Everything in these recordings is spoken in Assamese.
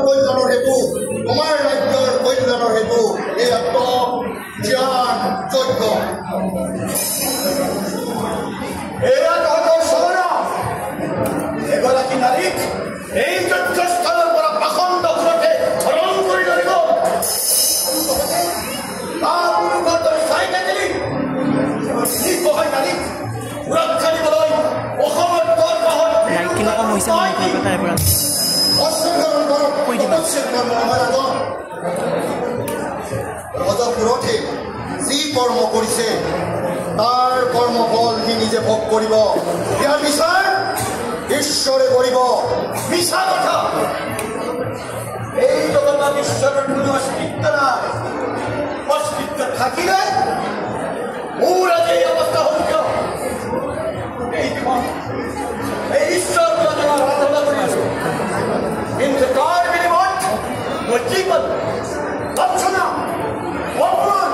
কল্যাণৰ হেতু আমাৰ ৰাজ্যৰ কল্যাণৰ হেতু এই জ্ঞান যজ্ঞ এয়া তহঁতৰ চৰণ এগৰাকী নাৰীক এই যজ্ঞস্থলৰ পৰা পাখণ্ড ঘৰতে হৰণ কৰি লৈ গ'ল চাই থাকিলি নাৰীক সুৰক্ষা দিবলৈ অসমৰ ৰজপুৰতে যি কৰ্ম কৰিছে তাৰ কৰ্মফল সি নিজে ভোগ কৰিব ইয়াৰ বিচাৰ ঈশ্বৰে কৰিব মিছা কথা এই জগতত ঈশ্বৰৰ কোনো অস্তিত্ব নাই অস্তিত্ব থাকিলে মোৰ আজি এই অৱস্থা হ'ল কিয় এই জীৱন এই ঈশ্বৰ আৰাধনা কৰি আছো কিন্তু তাৰ বিনিময়ত মই কি পালো লাঞ্ছনা অপমান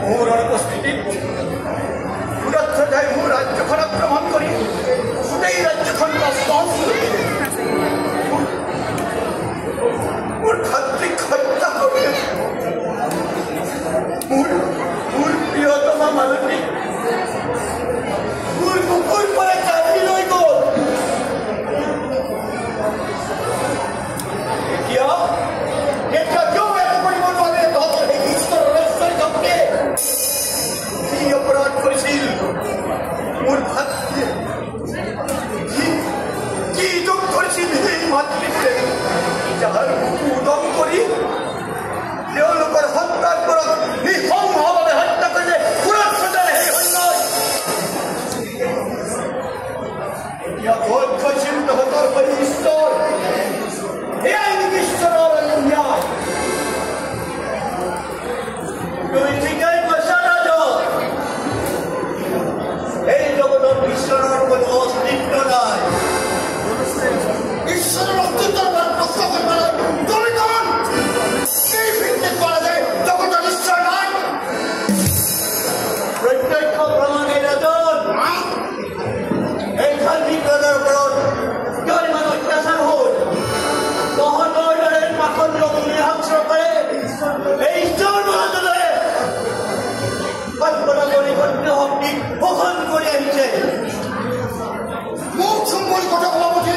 মোৰ অনুপস্থিতিত সুৰক্ষাই মোৰ ৰাজ্যখন আক্ৰমণ কৰি গোটেই ৰাজ্যখন মোৰ ভাতৃক হত্যা কৰিলে মোৰ প্ৰিয়তমা মালতী মোৰ বুকুৰ পৰা কাঢ়ি লৈ গ'ল এতিয়া কিয় বেয়া কৰিব নোৱাৰে তহঁতৰ সেই ঈশ্বৰৰ ঐশ্বৰ্যকে কি অপৰাধ কৰিছিল মোৰ ভাতৃয়ে কি দুখ কৰিছিল সেই মাতৃত্বে যাৰ বুকু উদং কৰি তেওঁলোকৰ সন্তানবোৰক নিঃসংভাৱে হত্যা কৰিলে সুৰক্ষাৰ সেই সৈন্যই এতিয়া ক'ত গৈছিল তহঁতৰ হৈ ঈশ্বৰ এয়াই নেকি ঈশ্বৰৰ ন্যায় তুমি ঠিকেই কৈছা ৰাজা এই জগতত ঈশ্বৰৰ কোনো অস্তিত্ব নাই ঈশ্বৰৰ অস্তিত্বৰ প্ৰশ্ন কৰিবলৈ তুমি কাৰণ এই ভিত্তিত কৰা যায় জগতত ঈশ্বৰ নাই প্ৰত্যক্ষ প্ৰমাণে ৰাজন এইখন বিজ্ঞানৰ ওপৰত কিয় ইমান অত্যাচাৰ হ'ল তহঁতৰ দৰে পাখণ্ড চৰকাৰে এই ঈশ্বৰ মহাজনে কল্পনা কৰি গণ্য শক্তিক শোষণ কৰি আহিছে মোক চুম্বলি কথা সভাপতি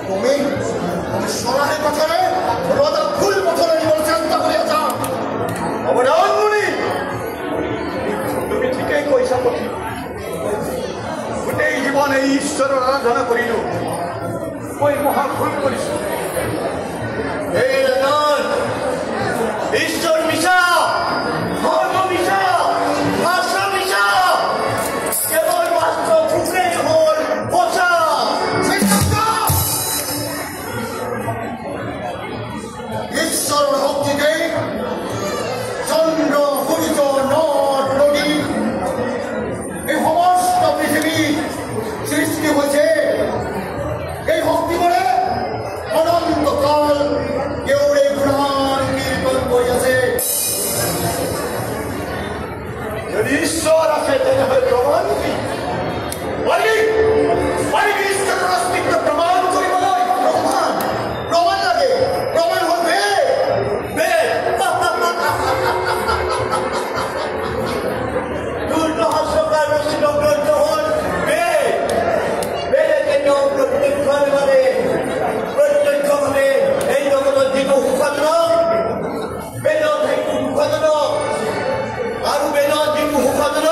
তুমি চৰাহে কথাৰে ৰজা ভুল পথৰে নিবলৈ চেষ্টা কৰি আছা অৱদান মুনি তুমি ঠিকেই কৈছা পতি গোটেই জীৱন এই ঈশ্বৰৰ আৰাধনা কৰিলো মই মহা ভুল কৰিছো এই ৰাজন ঈশ্বৰ মিছা ধৰ্ম মিছা ভাষা মিছা কেৱল বাস্তৱ ভোকেই হ'ল সঁচা ঈশ্বৰৰ শক্তিকেই চন্দ্ৰ সূৰ্য নদ নদী এই সমস্ত পৃথিৱী সৃষ্টি হৈছে এই শক্তিবোৰে অনন্তকাল কেউৰে গুণান কীৰ্তন কৰি আছে যদি ঈশ্বৰ আছে তেনেহ'লে প্ৰমাণ কি পাৰিবি ঈশ্বৰৰ অস্তিত্ব প্ৰমাণ কৰিবলৈ প্ৰমাণ লাগে প্ৰমাণ হ'ল প্ৰত্যক্ষভাৱে এই জগতত যিটো সুসাধন বেদত সেইটো সুসাধন আৰু বেদত যিটো সুসাধন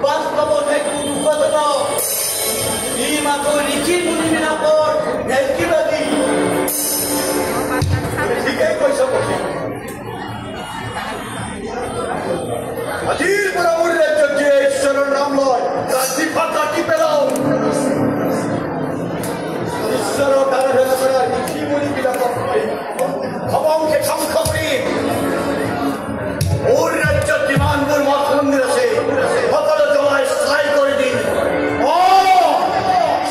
বাস্তৱত সেইটো সুসাধন ই মাত্ৰ ঋষি মুনিবিলাকৰ ভেলকিবাদী ঠিকেই কৈছ আজিৰ পৰা মোৰ ৰাজ্যত যে ঈশ্বৰৰ নাম লয় ৰাজীৱা কাটি পেলাও ঈশ্বৰক আৰাধনা কৰা ঋষি মুনিবিলাকক খবংকে ধ্বংস কৰি মোৰ ৰাজ্যত যিমানবোৰ মঠ মন্দিৰ আছে সকলো জমাই চাই কৰি দিম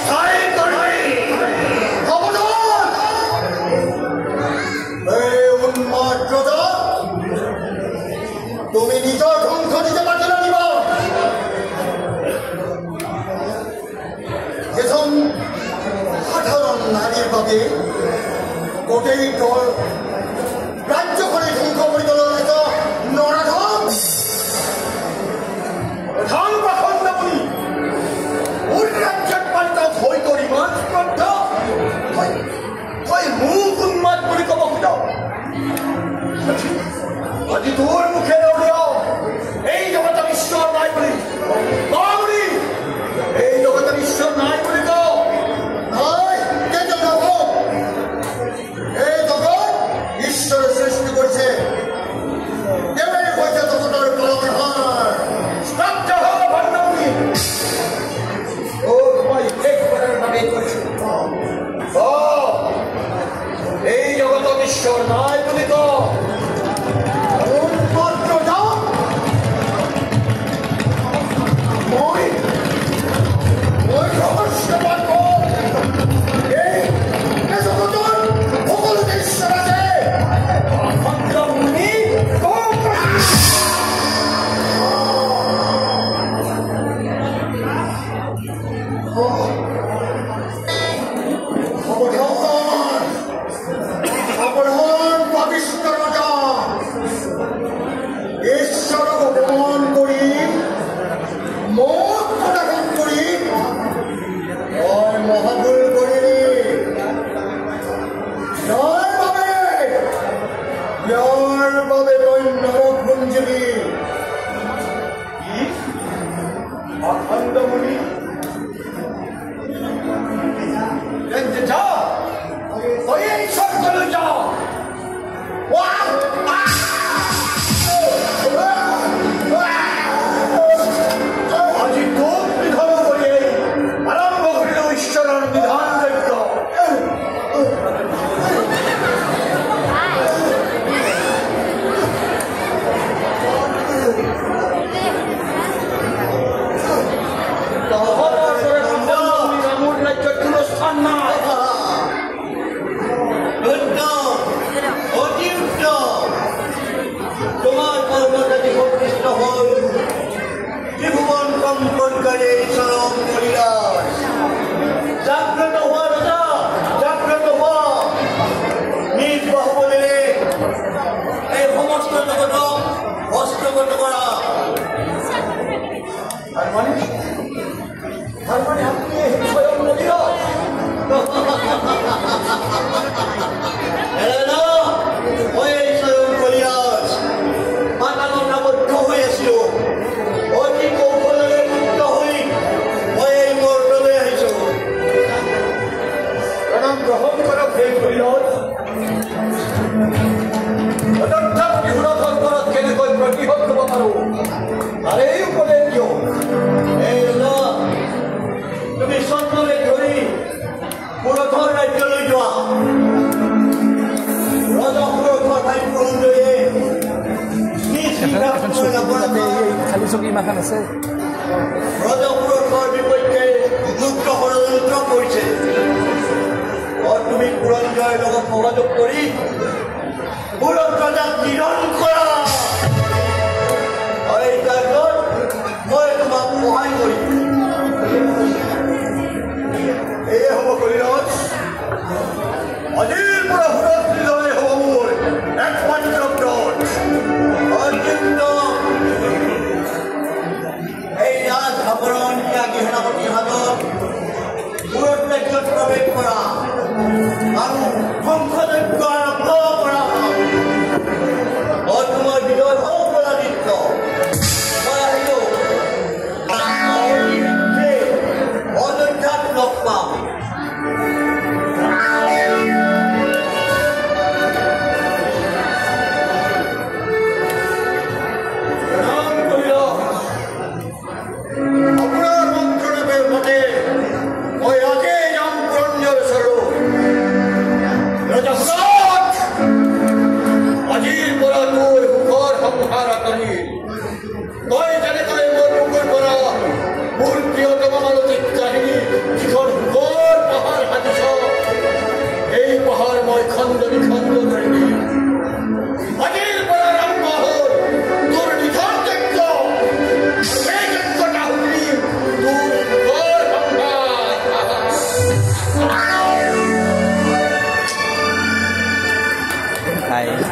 চাই কৰি এই উন্মাদ সাধারণ নারীর বাবে গোটেই দল রাজ্যখনে ধ্বংস করে তোলার নরাধম প্রধান প্রখণ্ডমণি ওর রাজ্যের পাল্টা ভয় করি মাছ শ্রদ্ধা মুখ উন্মাদ করে কব খুঁজাও আজি তোর মুখে উড়িয়াও এই জগতের ঈশ্বর নাই বলি বাবুরি এই জগতের ঈশ্বর নাই বলি তো এই জগৎ ঈশ্বরের সৃষ্টি করছে দেবের হয়েছে ততটার কলমহার স্তব্ধ হও ভণ্ডমণি ও তোমায় এক করার নামে করছো এই জগত ঈশ্বর নাই বলি তো মাত্র যাও মই রহস্য পাঠ এই জগতের সকল ঈশ্বর আছে ভণ্ডমণি অপরাধ পাপিষ্ঠ রাজা ঈশ্বরক অপমান করি মত প্রদান করি মহাভুল করি জয় বাবে নরক গুঞ্জবি ভণ্ডমণি যা ওই ঈশ্বর চলে যাও আজি তোর বিধান করে আরম্ভ করিল ঈশ্বরের বিধান যজ্ঞ রামুর রাজ্যের কোনো স্থান নাই তোমার কর্মটাকে প্রতিষ্ঠ হল ত্রিভুবন কম্পনকারী চরম পরিবার জাগ্রত হওয়া রাজা জাগ্রত হওয়া নিজ বাহুবলে এই সমস্ত জগত হস্তগত করা তার মানে আপনি স্বয়ং নদীরা আবদ্ধ হয়েছিল অতি কৌশলে মুক্ত হই এই মর্তলে আহিছ প্রণাম গ্রহণ করা ফেল করিল অযথা বিহুরথন করত কেনেকৈ প্ৰতিহত কৰিব পাৰো আৰু এই উপদেশ দিয়ক এই ৰজা তুমি চন্দ্ৰলে ধৰি পুৰথৰ ৰাজ্যলৈ যোৱা ৰজা পুৰথৰ ঠাই পূৰণলৈ খালি চকী মাখান আছে ৰজাপুৰৰ বিপক্ষে যুদ্ধ ষড়যন্ত্ৰ কৰিছে তুমি পুৰঞ্জয়ৰ লগত সহযোগ কৰি পুৰণ ৰজাক নিধন কৰা এই কাৰ্যত মই তোমাক সহায় কৰিম এয়ে হ'ব কলিৰত আজিৰ পৰা সুৰক্ষিতলৈ হ'ব মোৰ একমাত্ৰ ব্ৰত এই ৰাজ আৱৰণ ত্যাগী সেনাপতি হাতত পুৰত ৰাজ্যত প্ৰৱেশ কৰা আৰু ধ্বংসযজ্ঞ আৰম্ভ কৰা তোমাৰ বিজয় অপৰাজিত মই আহিলো অযোধ্যাত লগ পাম আপোনাৰ মন্ত্ৰণাৰ মতে মই আজিয়ে যাম পুৰঞ্জয় Hi.